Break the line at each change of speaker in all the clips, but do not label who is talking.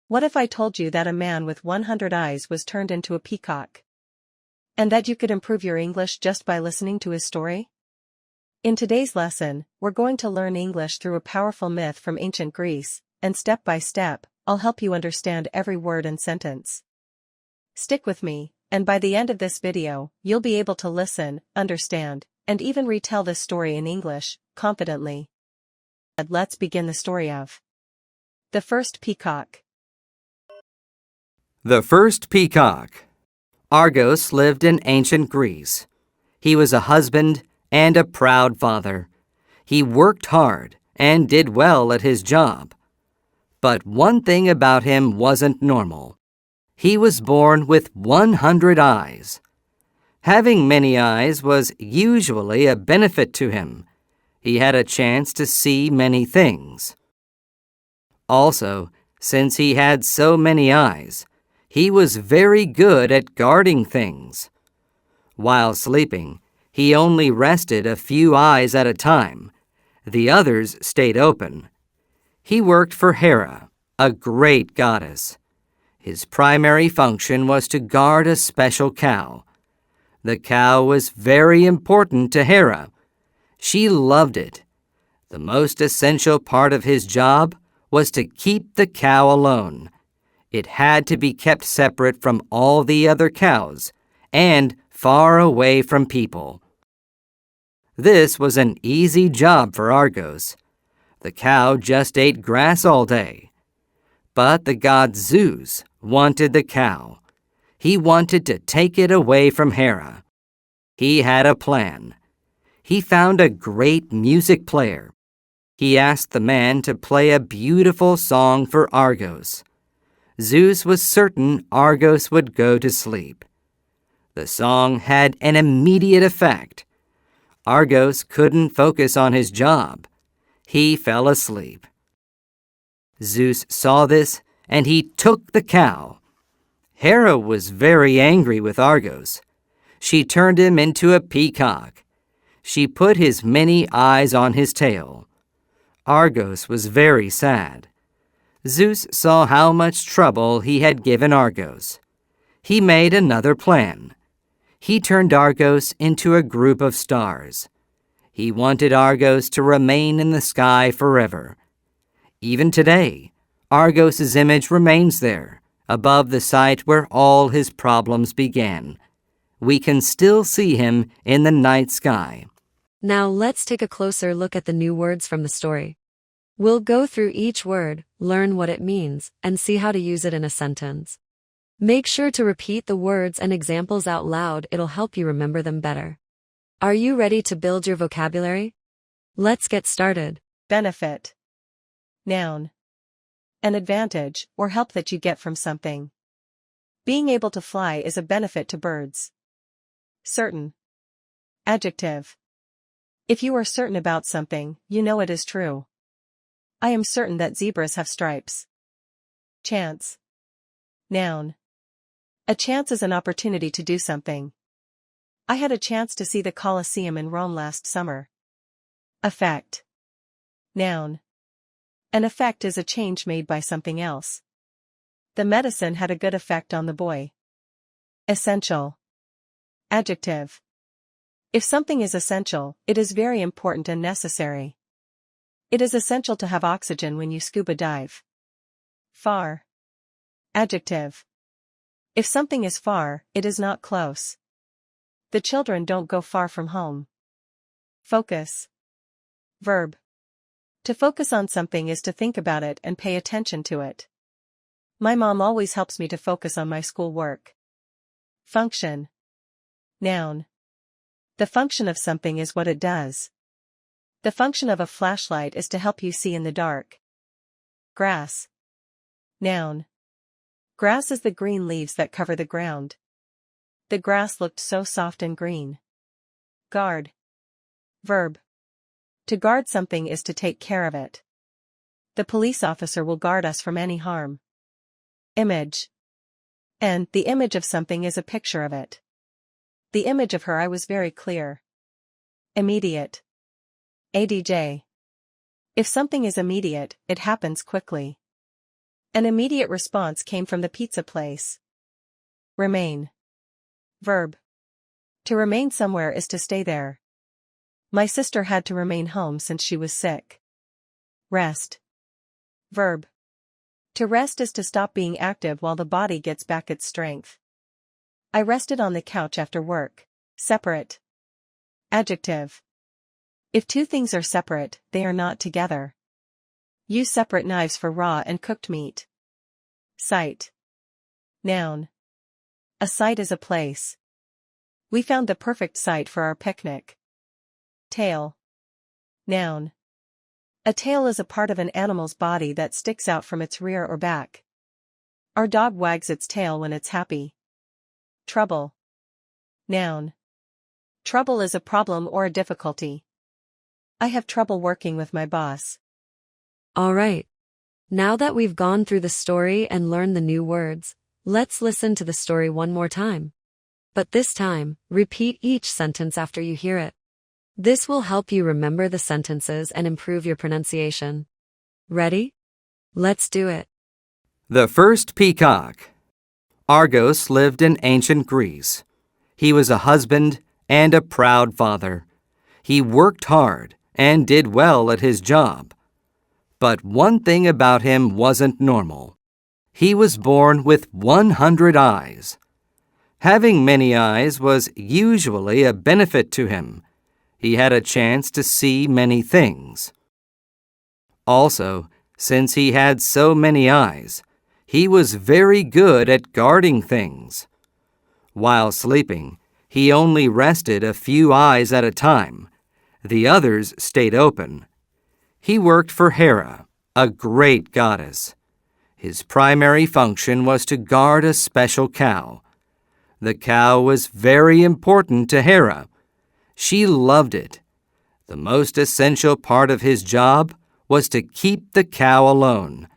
What if I told you that a man with 100 eyes was turned into a peacock? And that you could improve your English just by listening to his story? In today's lesson, we're going to learn English through a powerful myth from ancient Greece, and step by step, I'll help you understand every word and sentence. Stick with me, and by the end of this video, you'll be able to listen, understand, and even retell this story in English, confidently. Let's begin the story of the First Peacock.
The First Peacock. Argos lived in ancient Greece. He was a husband and a proud father. He worked hard and did well at his job. But one thing about him wasn't normal. He was born with 100 eyes. Having many eyes was usually a benefit to him. He had a chance to see many things. Also, since he had so many eyes, he was very good at guarding things. While sleeping, he only rested a few eyes at a time. The others stayed open. He worked for Hera, a great goddess. His primary function was to guard a special cow. The cow was very important to Hera. She loved it. The most essential part of his job was to keep the cow alone. It had to be kept separate from all the other cows and far away from people. This was an easy job for Argos. The cow just ate grass all day. But the god Zeus wanted the cow. He wanted to take it away from Hera. He had a plan. He found a great music player. He asked the man to play a beautiful song for Argos. Zeus was certain Argos would go to sleep. The song had an immediate effect. Argos couldn't focus on his job. He fell asleep. Zeus saw this, and he took the cow. Hera was very angry with Argos. She turned him into a peacock. She put his many eyes on his tail. Argos was very sad. Zeus saw how much trouble he had given Argos. He made another plan. He turned Argos into a group of stars. He wanted Argos to remain in the sky forever. Even today, Argos's image remains there, above the site where all his problems began. We can still see him in the night sky.
Now let's take a closer look at the new words from the story. We'll go through each word, learn what it means, and see how to use it in a sentence. Make sure to repeat the words and examples out loud. It'll help you remember them better. Are you ready to build your vocabulary? Let's get started.
Benefit. Noun. An advantage or help that you get from something. Being able to fly is a benefit to birds. Certain. Adjective. If you are certain about something, you know it is true. I am certain that zebras have stripes. Chance. Noun. A chance is an opportunity to do something. I had a chance to see the Colosseum in Rome last summer. Effect. Noun. An effect is a change made by something else. The medicine had a good effect on the boy. Essential. Adjective. If something is essential, it is very important and necessary. It is essential to have oxygen when you scuba dive. Far. Adjective. If something is far, it is not close. The children don't go far from home. Focus. Verb. To focus on something is to think about it and pay attention to it. My mom always helps me to focus on my schoolwork. Function. Noun. The function of something is what it does. The function of a flashlight is to help you see in the dark. Grass. Noun. Grass is the green leaves that cover the ground. The grass looked so soft and green. Guard. Verb. To guard something is to take care of it. The police officer will guard us from any harm. Image. And the image of something is a picture of it. The image of her eye was very clear. Immediate. ADJ. If something is immediate, it happens quickly. An immediate response came from the pizza place. Remain. Verb. To remain somewhere is to stay there. My sister had to remain home since she was sick. Rest. Verb. To rest is to stop being active while the body gets back its strength. I rested on the couch after work. Separate. Adjective. If two things are separate, they are not together. Use separate knives for raw and cooked meat. Site. Noun. A site is a place. We found the perfect site for our picnic. Tail. Noun. A tail is a part of an animal's body that sticks out from its rear or back. Our dog wags its tail when it's happy. Trouble. Noun. Trouble is a problem or a difficulty. I have trouble working with my boss.
All right. Now that we've gone through the story and learned the new words, let's listen to the story one more time. But this time, repeat each sentence after you hear it. This will help you remember the sentences and improve your pronunciation. Ready? Let's do it.
The First Peacock. Argos lived in ancient Greece. He was a husband and a proud father. He worked hard and did well at his job. But one thing about him wasn't normal. He was born with 100 eyes. Having many eyes was usually a benefit to him. He had a chance to see many things. Also, since he had so many eyes, he was very good at guarding things. While sleeping, he only rested a few eyes at a time. The others stayed open. He worked for Hera, a great goddess. His primary function was to guard a special cow. The cow was very important to Hera. She loved it. The most essential part of his job was to keep the cow alone.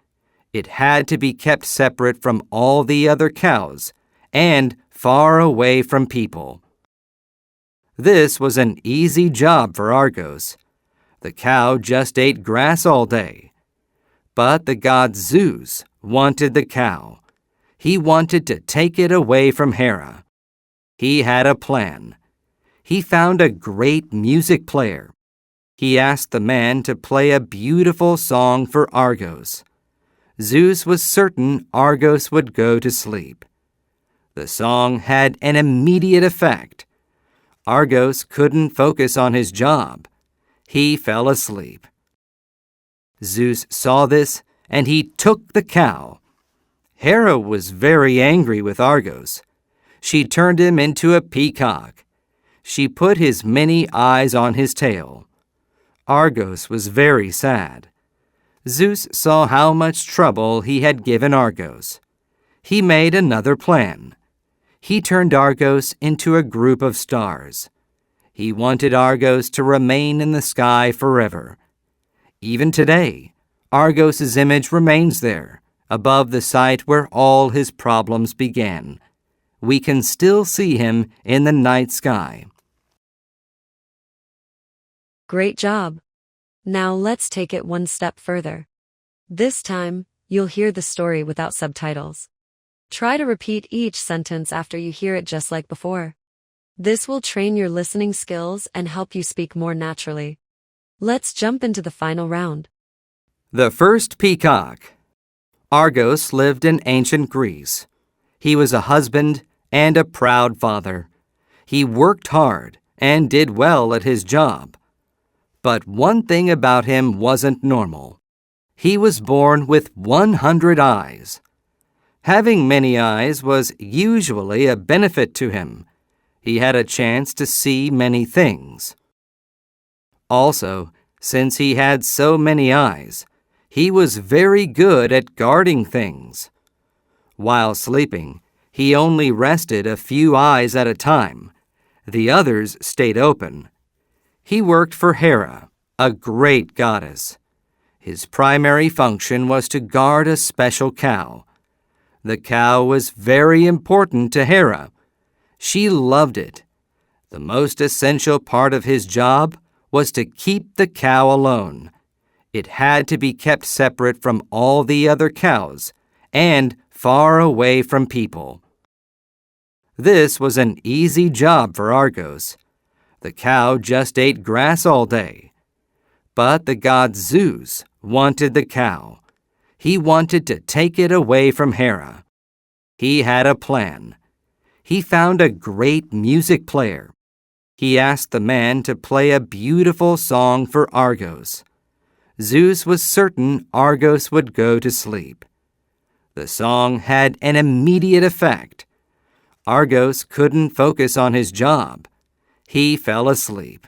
It had to be kept separate from all the other cows and far away from people. This was an easy job for Argos. The cow just ate grass all day. But the god Zeus wanted the cow. He wanted to take it away from Hera. He had a plan. He found a great music player. He asked the man to play a beautiful song for Argos. Zeus was certain Argos would go to sleep. The song had an immediate effect. Argos couldn't focus on his job. He fell asleep. Zeus saw this, and he took the cow. Hera was very angry with Argos. She turned him into a peacock. She put his many eyes on his tail. Argos was very sad. Zeus saw how much trouble he had given Argos. He made another plan. He turned Argos into a group of stars. He wanted Argos to remain in the sky forever. Even today, Argos's image remains there, above the site where all his problems began. We can still see him in the night sky.
Great job. Now let's take it one step further. This time, you'll hear the story without subtitles. Try to repeat each sentence after you hear it just like before. This will train your listening skills and help you speak more naturally. Let's jump into the final round.
The First Peacock. Argos lived in ancient Greece. He was a husband and a proud father. He worked hard and did well at his job. But one thing about him wasn't normal. He was born with 100 eyes. Having many eyes was usually a benefit to him. He had a chance to see many things. Also, since he had so many eyes, he was very good at guarding things. While sleeping, he only rested a few eyes at a time. The others stayed open. He worked for Hera, a great goddess. His primary function was to guard a special cow. The cow was very important to Hera. She loved it. The most essential part of his job was to keep the cow alone. It had to be kept separate from all the other cows and far away from people. This was an easy job for Argos. The cow just ate grass all day. But the god Zeus wanted the cow. He wanted to take it away from Hera. He had a plan. He found a great music player. He asked the man to play a beautiful song for Argos. Zeus was certain Argos would go to sleep. The song had an immediate effect. Argos couldn't focus on his job. He fell asleep.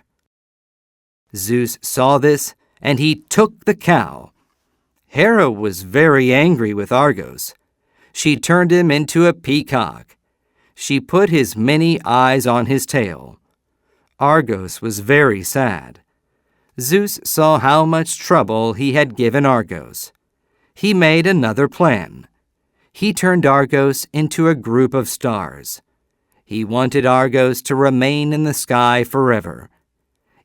Zeus saw this, and he took the cow. Hera was very angry with Argos. She turned him into a peacock. She put his many eyes on his tail. Argos was very sad. Zeus saw how much trouble he had given Argos. He made another plan. He turned Argos into a group of stars. He wanted Argos to remain in the sky forever.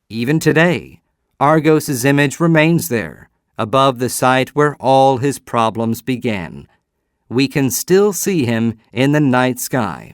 Even today, Argos's image remains there, above the site where all his problems began. We can still see him in the night sky.